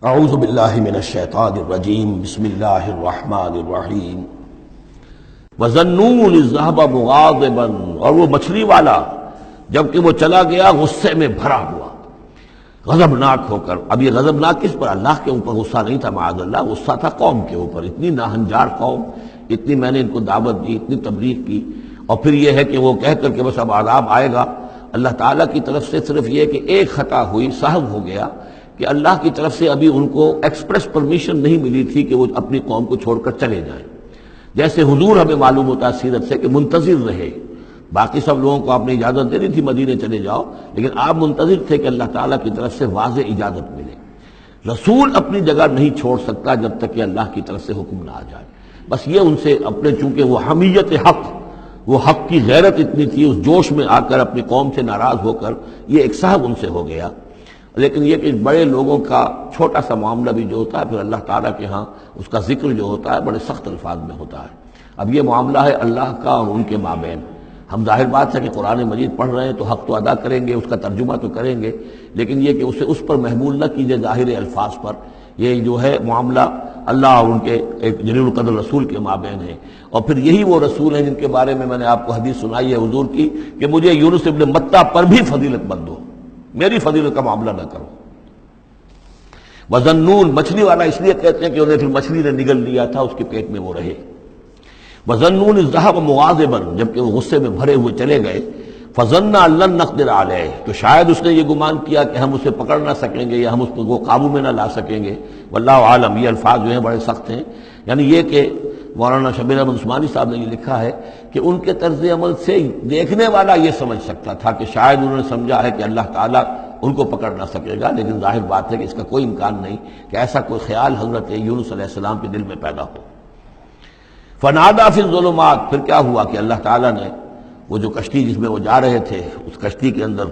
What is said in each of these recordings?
اعوذ باللہ من الشیطان الرجیم بسم اللہ الرحمن الرحیم وَظَنُّونِ الذَّهَبَ مُغَاضِبًا، اور وہ مچھلی والا جبکہ وہ چلا گیا غصے میں بھرا ہوا، غضبناک ہو کر۔ اب یہ غضبناک کس پر؟ اللہ کے اوپر غصہ نہیں تھا معاذ اللہ، غصہ تھا قوم کے اوپر۔ اتنی ناہنجار قوم، اتنی میں نے ان کو دعوت دی، اتنی تبلیغ کی، اور پھر یہ ہے کہ وہ کہہ کر کے بس اب عذاب آئے گا۔ اللہ تعالیٰ کی طرف سے صرف یہ کہ ایک خطا ہوئی، سہو ہو گیا کہ اللہ کی طرف سے ابھی ان کو ایکسپریس پرمیشن نہیں ملی تھی کہ وہ اپنی قوم کو چھوڑ کر چلے جائیں۔ جیسے حضور ہمیں معلوم ہوتا ہے سیرت سے کہ منتظر رہے، باقی سب لوگوں کو آپ نے اجازت دے دی تھی مدینے چلے جاؤ، لیکن آپ منتظر تھے کہ اللہ تعالیٰ کی طرف سے واضح اجازت ملے۔ رسول اپنی جگہ نہیں چھوڑ سکتا جب تک کہ اللہ کی طرف سے حکم نہ آ جائے۔ بس یہ ان سے اپنے، چونکہ وہ حمیت حق، وہ حق کی غیرت اتنی تھی، اس جوش میں آ کر اپنی قوم سے ناراض ہو کر یہ ایک صاحب ان سے ہو گیا۔ لیکن یہ کہ بڑے لوگوں کا چھوٹا سا معاملہ بھی جو ہوتا ہے پھر اللہ تعالیٰ کے ہاں اس کا ذکر جو ہوتا ہے بڑے سخت الفاظ میں ہوتا ہے۔ اب یہ معاملہ ہے اللہ کا اور ان کے مابین۔ ہم ظاہر بات ہے کہ قرآن مجید پڑھ رہے ہیں تو حق تو ادا کریں گے، اس کا ترجمہ تو کریں گے، لیکن یہ کہ اسے اس پر محمول نہ کیجیے ظاہر الفاظ پر۔ یہ جو ہے معاملہ اللہ اور ان کے ایک جلیل القدر رسول کے مابین ہے، اور پھر یہی وہ رسول ہیں جن کے بارے میں نے آپ کو حدیث سنائی ہے حضور کی کہ مجھے یونس ابن متیٰ پر بھی فضیلت مت دو، میری فضیلت کا معاملہ نہ کرو۔ وَظَنُّونِ، مچھلی والا اس لیے کہتے ہیں کہ انہیں پھر مچھلی نے نگل لیا تھا، اس کے پیٹ میں وہ رہے۔ وَظَنُّونِ الذَّهَبَ مُغَاضِبًا، جبکہ وہ غصے میں بھرے ہوئے چلے گئے۔ فَظَنَّ أَن لَّن نَّقْدِرَ عَلَيْهِ، تو شاید اس نے یہ گمان کیا کہ ہم اسے پکڑ نہ سکیں گے یا ہم اس کو قابو میں نہ لا سکیں گے۔ واللہ عالم، یہ الفاظ جو ہیں بڑے سخت ہیں، یعنی یہ کہ مولانا شبیر احمد عثمانی صاحب نے یہ لکھا ہے کہ ان کے طرز عمل سے دیکھنے والا یہ سمجھ سکتا تھا کہ شاید انہوں نے سمجھا ہے کہ اللہ تعالیٰ ان کو پکڑ نہ سکے گا، لیکن ظاہر بات ہے کہ اس کا کوئی امکان نہیں کہ ایسا کوئی خیال حضرت یونس علیہ السلام کے دل میں پیدا ہو۔ فنادا فی الظلمات، پھر کیا ہوا کہ اللہ تعالیٰ نے وہ جو کشتی جس میں وہ جا رہے تھے، اس کشتی کے اندر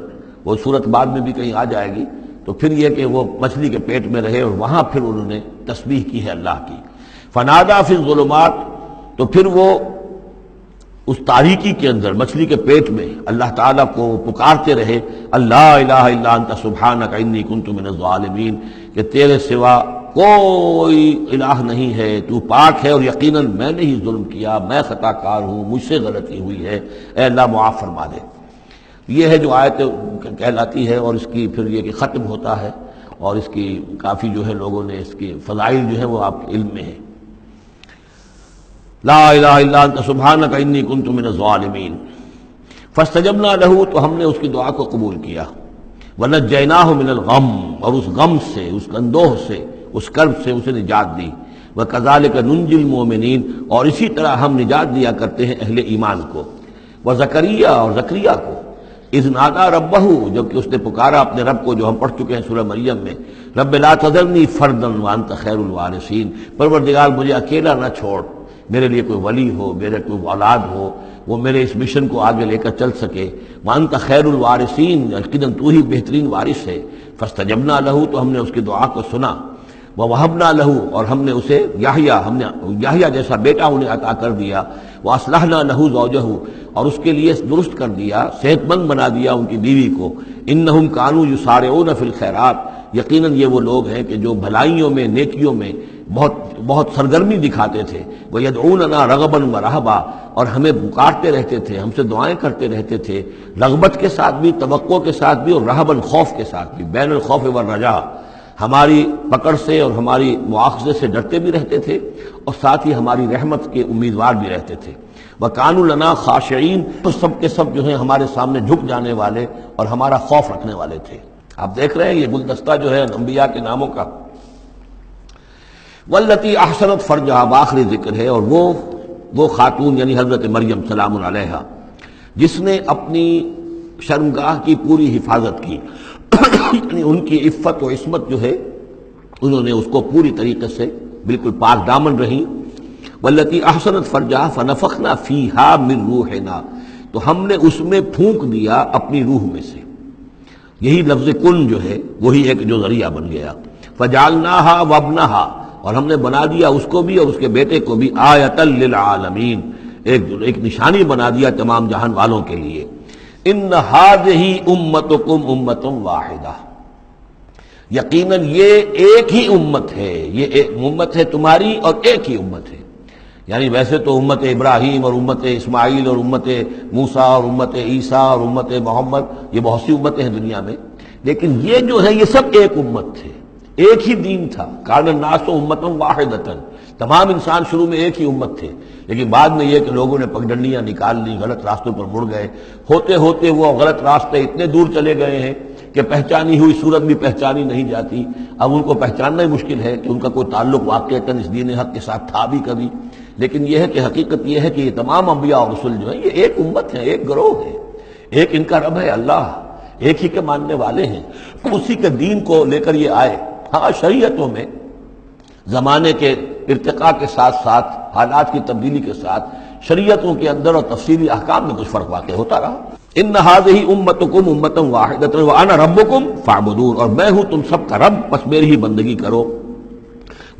وہ صورت بعد میں بھی کہیں آ جائے گی، تو پھر یہ کہ وہ مچھلی کے پیٹ میں رہے اور وہاں پھر انہوں نے تسبیح کی ہے اللہ کی۔ فنادا فی الظلمات، تو پھر وہ اس تاریکی کے اندر مچھلی کے پیٹ میں اللہ تعالیٰ کو پکارتے رہے، اللہ الہ الا انت سبحانک انی کنت من الظالمین، کہ تیرے سوا کوئی الہ نہیں ہے، تو پاک ہے اور یقیناً میں نے ہی ظلم کیا، میں خطا کار ہوں، مجھ سے غلطی ہوئی ہے، اے اللہ معاف فرما دے۔ یہ ہے جو آیت کہلاتی ہے، اور اس کی پھر یہ کہ ختم ہوتا ہے، اور اس کی کافی جو ہے لوگوں نے اس کے فضائل جو ہیں وہ آپ کے علم میں ہیں۔ لا الہ الا انت سبحانک انی کنت من الظالمین فاستجبنا لہ، تو ہم نے اس کی دعا کو قبول کیا۔ ونجیناہ من الغم، اور اس غم سے، اس اندوہ سے، اس کرب سے اسے نجات دی۔ وکذالک ننجی المؤمنین، اور اسی طرح ہم نجات دیا کرتے ہیں اہل ایمان کو۔ وزکریا، اور زکریا کو، اذ نادا ربہ، جبکہ اس نے پکارا اپنے رب کو، جو ہم پڑھ چکے ہیں سورہ مریم میں، رب لا تذرنی فردا وانت خیر الوارثین، پروردگار مجھے اکیلا نہ چھوڑ، میرے لیے کوئی ولی ہو، میرے کوئی اولاد ہو، وہ میرے اس مشن کو آگے لے کر چل سکے۔ وانت خیر الوارثین، یقیناً تو ہی بہترین وارث ہے۔ فاستجبنا لہ، تو ہم نے اس کی دعا کو سنا۔ ووہبنا لہ، اور ہم نے اسے یحییٰ جیسا بیٹا انہیں عطا کر دیا۔ واصلحنا لہ زوجہ، اور اس کے لیے درست کر دیا، صحت مند بنا دیا ان کی بیوی کو۔ انہم کانوا یسارعون فی الخیرات، یقیناً یہ وہ لوگ ہیں کہ جو بھلائیوں میں، نیکیوں میں بہت سرگرمی دکھاتے تھے۔ وَيَدْعُونَنَا رَغَبًا وَرَهْبًا، اور ہمیں پکارتے رہتے تھے، ہم سے دعائیں کرتے رہتے تھے، رغبت کے ساتھ بھی، توقع کے ساتھ بھی، اور رہباً، خوف کے ساتھ بھی، بین الخوف والرجاء، ہماری پکڑ سے اور ہماری مواخذے سے ڈرتے بھی رہتے تھے، اور ساتھ ہی ہماری رحمت کے امیدوار بھی رہتے تھے۔ وَكَانُوا لَنَا خَاشِعِينَ، تو سب کے سب جو ہیں ہمارے سامنے جھک جانے والے اور ہمارا خوف رکھنے والے تھے۔ آپ دیکھ رہے ہیں یہ گلدستہ جو ہے انبیاء کے ناموں کا۔ والتی احسنت فرجہا، آخری ذکر ہے، اور وہ خاتون یعنی حضرت مریم سلام علیہا، جس نے اپنی شرمگاہ کی پوری حفاظت کی، یعنی ان کی عفت و عصمت جو ہے انہوں نے اس کو پوری طریقے سے بالکل پاک دامن رہی۔ والتی احسنت فرجہا فنفخنا فیہا من روحنا، تو ہم نے اس میں پھونک دیا اپنی روح میں سے۔ یہی لفظ کن جو ہے وہی ایک جو ذریعہ بن گیا۔ فجعلناہا وابنہا، اور ہم نے بنا دیا اس کو بھی اور اس کے بیٹے کو بھی آیۃ للعالمین، ایک نشانی بنا دیا تمام جہان والوں کے لیے۔ ان ھذہ امتکم امۃ واحدہ، یقیناً یہ ایک ہی امت ہے، یہ ایک امت ہے تمہاری اور ایک ہی امت ہے۔ یعنی ویسے تو امت ابراہیم اور امت اسماعیل اور امت موسیٰ اور امت عیسیٰ اور امت محمد، یہ بہت سی امتیں ہیں دنیا میں، لیکن یہ جو ہے یہ سب ایک امت تھے، ایک ہی دین تھا۔ کان الناس امۃ واحدۃ، تمام انسان شروع میں ایک ہی امت تھے، لیکن بعد میں یہ کہ لوگوں نے پگڈنڈیاں نکال لی، غلط راستوں پر مڑ گئے، ہوتے ہوتے وہ غلط راستے اتنے دور چلے گئے ہیں کہ پہچانی ہوئی صورت بھی پہچانی نہیں جاتی۔ اب ان کو پہچاننا ہی مشکل ہے کہ ان کا کوئی تعلق واقعتاً اس دین حق کے ساتھ تھا بھی کبھی، لیکن یہ ہے کہ حقیقت یہ ہے کہ یہ تمام انبیاء اور رسل جو ہیں یہ ایک امت ہے، ایک گروہ ہے، ایک ان کا رب ہے اللہ، ایک ہی کے ماننے والے ہیں، اسی کے دین کو لے کر یہ آئے۔ ہاں شریعتوں میں زمانے کے ارتقاء کے ساتھ ساتھ، حالات کی تبدیلی کے ساتھ، شریعتوں کے اندر اور تفصیلی احکام میں کچھ فرق واقع ہوتا رہا۔ ان ھذہ امتکم امۃ واحدۃ وانا ربکم فاعبدون، اور میں ہوں تم سب کا رب، بس میری ہی بندگی کرو۔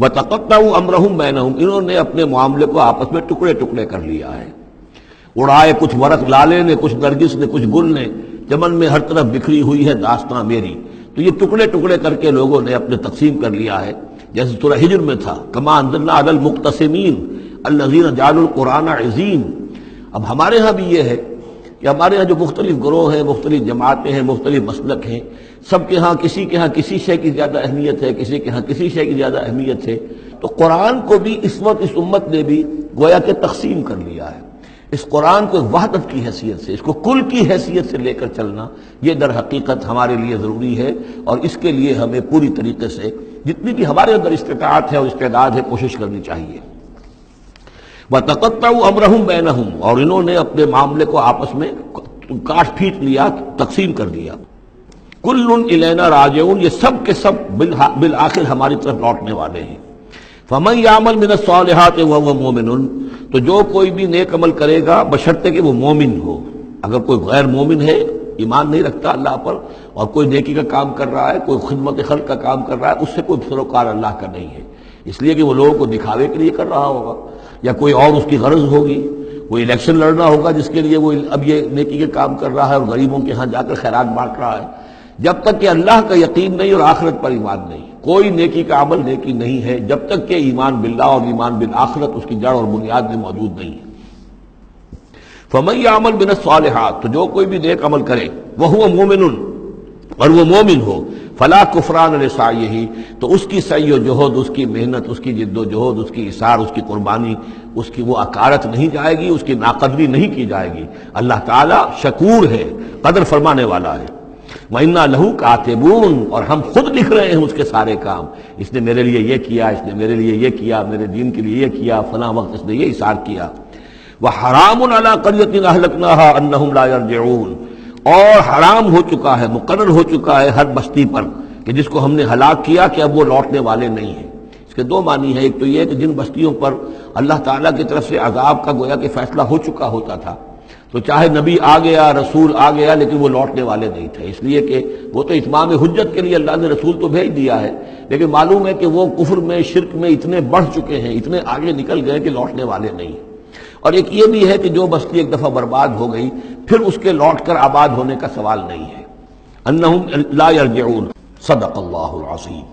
وتقطعوا امرهم بینہم، انہوں نے اپنے معاملے کو آپس میں ٹکڑے ٹکڑے کر لیا ہے، اڑائے کچھ ورق لالے نے، کچھ نرگس نے، کچھ گل نے، چمن میں ہر طرف بکھری ہوئی ہے داستاں میری۔ تو یہ ٹکڑے ٹکڑے کر کے لوگوں نے اپنے تقسیم کر لیا ہے، جیسے سورہ ہجر میں تھا کما انزلنا علی المقتسمین الذین جعلوا القرآن عظیم۔ اب ہمارے ہاں بھی یہ ہے کہ ہمارے ہاں جو مختلف گروہ ہیں، مختلف جماعتیں ہیں، مختلف مسلک ہیں، سب کے ہاں کسی شے کی زیادہ اہمیت ہے، کسی کے ہاں کسی شے کی زیادہ اہمیت ہے۔ تو قرآن کو بھی اس وقت اس امت نے بھی گویا کہ تقسیم کر لیا ہے۔ اس قرآن کو وحدت کی حیثیت سے، اس کو کل کی حیثیت سے لے کر چلنا، یہ در حقیقت ہمارے لیے ضروری ہے، اور اس کے لیے ہمیں پوری طریقے سے جتنی بھی ہمارے اندر استطاعت ہے اور استعداد ہے کوشش کرنی چاہیے۔ وَتَقَطَّعُوا أَمْرَهُمْ بَيْنَهُمْ، اور انہوں نے اپنے معاملے کو آپس میں کاٹ پھینٹ لیا، تقسیم کر دیا۔ كُلٌّ إِلَيْنَا رَاجِعُونَ، یہ سب کے سب بالآخر ہماری طرف لوٹنے والے ہیں۔ فَمَن يَعْمَلْ مِنَ الصَّالِحَاتِ وَهُوَ مُؤْمِنٌ، تو جو کوئی بھی نیک عمل کرے گا بشرطے کہ وہ مومن ہو۔ اگر کوئی غیر مومن ہے، ایمان نہیں رکھتا اللہ پر، اور کوئی نیکی کا کام کر رہا ہے، کوئی خدمت خلق کا کام کر رہا ہے، اس سے کوئی سروکار اللہ کا نہیں ہے، اس لیے کہ وہ لوگوں کو دکھاوے کے لیے کر رہا ہوگا، یا کوئی اور اس کی غرض ہوگی، کوئی الیکشن لڑنا ہوگا جس کے لیے وہ اب یہ نیکی کے کام کر رہا ہے اور غریبوں کے ہاں جا کر خیرات بانٹ رہا ہے۔ جب تک کہ اللہ کا یقین نہیں اور آخرت پر ایمان نہیں، کوئی نیکی کا عمل نیکی نہیں ہے جب تک کہ ایمان باللہ اور ایمان بالآخرت اس کی جڑ اور بنیاد میں موجود نہیں ہے۔ فَمَن يَعْمَلْ مِنَ الصَّالِحَاتِ، تو جو کوئی بھی نیک عمل کرے، وَهُوَ مُؤْمِنٌ، اور وہ مومن ہو، فَلَا كُفْرَانَ لِسَعْيِهِ، تو اس کی سعی و جہد، اس کی محنت، اس کی جد و جہد، اس کی ایثار، اس کی قربانی، اس کی وہ اکارت نہیں جائے گی، اس کی ناقدری نہیں کی جائے گی۔ اللہ تعالیٰ شکور ہے، قدر فرمانے والا ہے۔ وَإِنَّا لَهُ كَاتِبُونَ، اور ہم خود لکھ رہے ہیں اس کے سارے کام، اس نے میرے لیے یہ کیا، اس نے میرے لیے یہ کیا، میرے دین کے لیے یہ کیا، فلاں وقت اس نے یہ ایثار کیا۔ وَحَرَامٌ عَلَىٰ قَرْيَةٍ أَهْلَكْنَاهَا أَنَّهُمْ لَا يَرْجِعُونَ، اور حرام ہو چکا ہے، مقرر ہو چکا ہے ہر بستی پر کہ جس کو ہم نے ہلاک کیا کہ اب وہ لوٹنے والے نہیں ہیں۔ اس کے دو معنی ہیں، ایک تو یہ کہ جن بستیوں پر اللہ تعالیٰ کی طرف سے عذاب کا گویا کہ فیصلہ ہو چکا ہوتا تھا، تو چاہے نبی آ گیا، رسول آ گیا، لیکن وہ لوٹنے والے نہیں تھے، اس لیے کہ وہ تو اتمام حجت کے لیے اللہ نے رسول تو بھیج دیا ہے، لیکن معلوم ہے کہ وہ کفر میں، شرک میں اتنے بڑھ چکے ہیں، اتنے آگے نکل گئے کہ لوٹنے والے نہیں ہیں۔ اور ایک یہ بھی ہے کہ جو بستی ایک دفعہ برباد ہو گئی پھر اس کے لوٹ کر آباد ہونے کا سوال نہیں ہے۔ انہم لا یرجعون، صدق اللہ العظیم۔